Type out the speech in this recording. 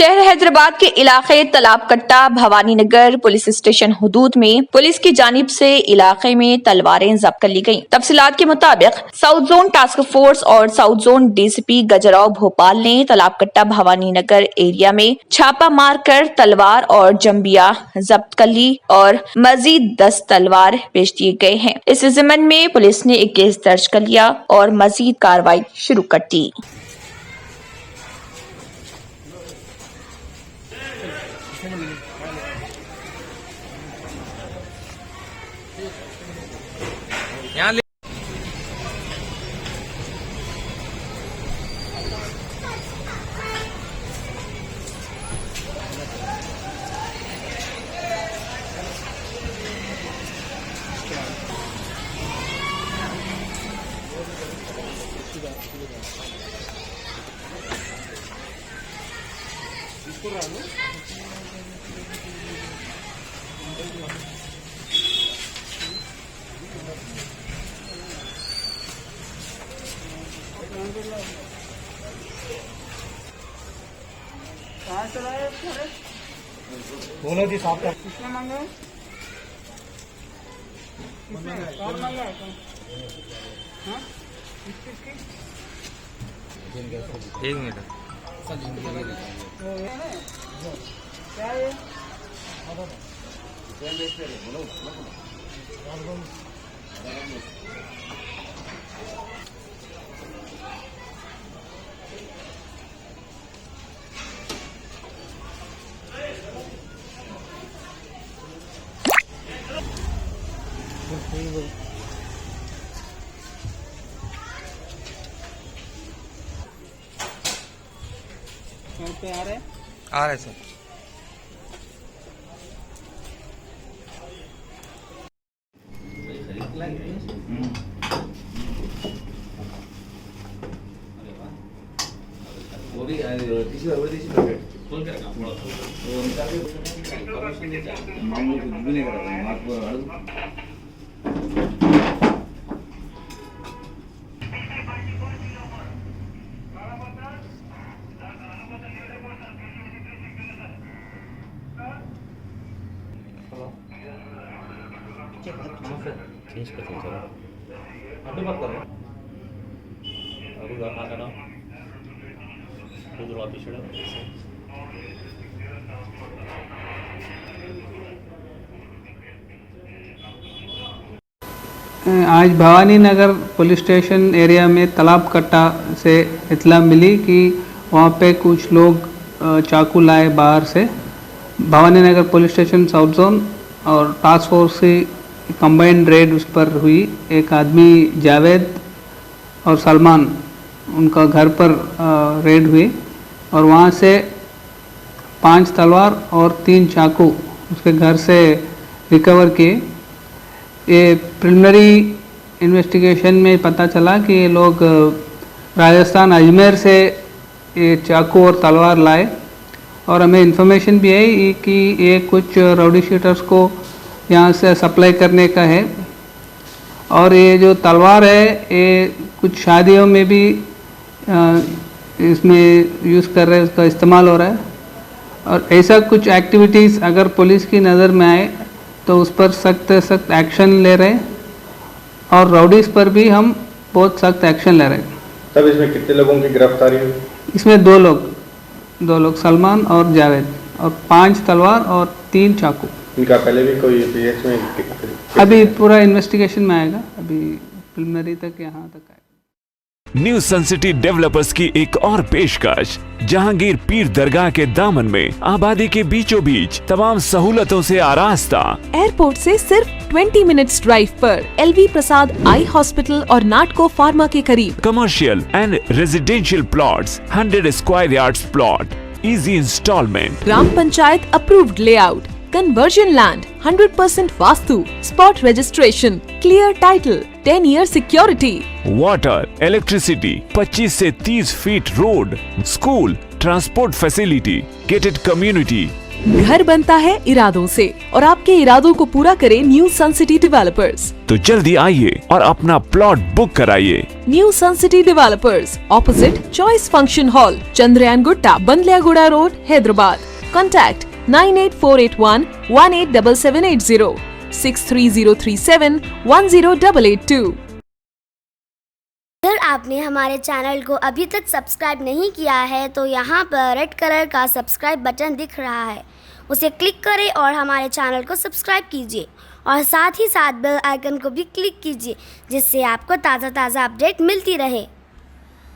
शहर हैदराबाद के इलाके तालाब कट्टा भवानी नगर पुलिस स्टेशन हुदूद में पुलिस की जानिब से इलाके में तलवारें जब्त कर ली गयी। तफसीलात के मुताबिक साउथ जोन टास्क फोर्स और south zone DCP Gajrao Bhopal ने तालाब कट्टा भवानी नगर एरिया में छापा मारकर तलवार और जंबिया जब्त कर ली और मजीद 10 तलवार बेच दिए गए हैं। इस ज़िम्मन में पुलिस ने एक केस दर्ज कर लिया और मजीद कार्रवाई शुरू कर दी। यहाँ ले बोलो जी साहब का किसने मांगा है? किसने कौन मांगा है? हाँ? किसकी? एक मिनट वो ये है? क्या है ये? कौन पे आ रहे हैं? आ रहे सर। वो भी टिश्यू और टिश्यू पैकेट खोल के रखा थोड़ा वो निकाल के परमिशन दे चाहिए मामले को भी नहीं करा आपको अड़ू चेंज करते हैं सर अभी बात कर रहे हैं अभी बात ना करना दूसरा ऑफिस आज Bhavani Nagar police station area में तालाब कट्टा से इत्तला मिली कि वहाँ पे कुछ लोग चाकू लाए बाहर से। Bhavani Nagar police station south zone और टास्क फोर्स की कंबाइंड रेड उस पर हुई। एक आदमी जावेद और सलमान उनका घर पर रेड हुई और वहाँ से 5 तलवार और 3 चाकू उसके घर से रिकवर किए। ये प्रिलिमिनरी इन्वेस्टिगेशन में पता चला कि ये लोग राजस्थान अजमेर से ये चाकू और तलवार लाए और हमें इन्फॉर्मेशन भी आई कि ये कुछ राउडी शीटर्स को यहाँ से सप्लाई करने का है। और ये जो तलवार है ये कुछ शादियों में भी इसमें यूज़ कर रहे हैं, उसका इस्तेमाल हो रहा है। और ऐसा कुछ एक्टिविटीज़ अगर पुलिस की नज़र में आए तो उस पर सख्त एक्शन ले रहे हैं और राउडीज़ पर भी हम बहुत सख्त एक्शन ले रहे हैं। तब इसमें कितने लोगों की गिरफ्तारी हुई? इसमें दो लोग सलमान और जावेद और 5 तलवार और 3 चाकू। इनका पहले भी कोई पीएस में अभी पूरा इन्वेस्टिगेशन में आएगा, अभी प्रिलिमिनरी तक यहाँ तक आएगा। न्यू सन सिटी डेवलपर्स की एक और पेशकश जहांगीर पीर दरगाह के दामन में आबादी के बीचों बीच तमाम सहूलतों से आरास्ता। एयरपोर्ट से सिर्फ 20 मिनट्स ड्राइव पर LV प्रसाद आई हॉस्पिटल और नाटको फार्मा के करीब। Commercial and residential plots, 100 square yards plot, easy instalment, gram panchayat approved layout, conversion land, 100% vastu, spot registration, clear title, 10 year security, water, electricity, 25 से 30 feet road, school, transport facility, gated community, घर बनता है इरादों से और आपके इरादों को पूरा करे न्यू सन सिटी डेवलपर्स। तो जल्दी आइए और अपना प्लॉट बुक कराइए। New sun city developers, opposite choice function hall, Chandrayangutta, Bandlaguda road, Hyderabad. Contact 9848118780, 63037108882। अगर आपने हमारे चैनल को अभी तक सब्सक्राइब नहीं किया है तो यहाँ पर रेड कलर का सब्सक्राइब बटन दिख रहा है, उसे क्लिक करें और हमारे चैनल को सब्सक्राइब कीजिए और साथ ही साथ बेल आइकन को भी क्लिक कीजिए, जिससे आपको ताज़ा अपडेट मिलती रहे।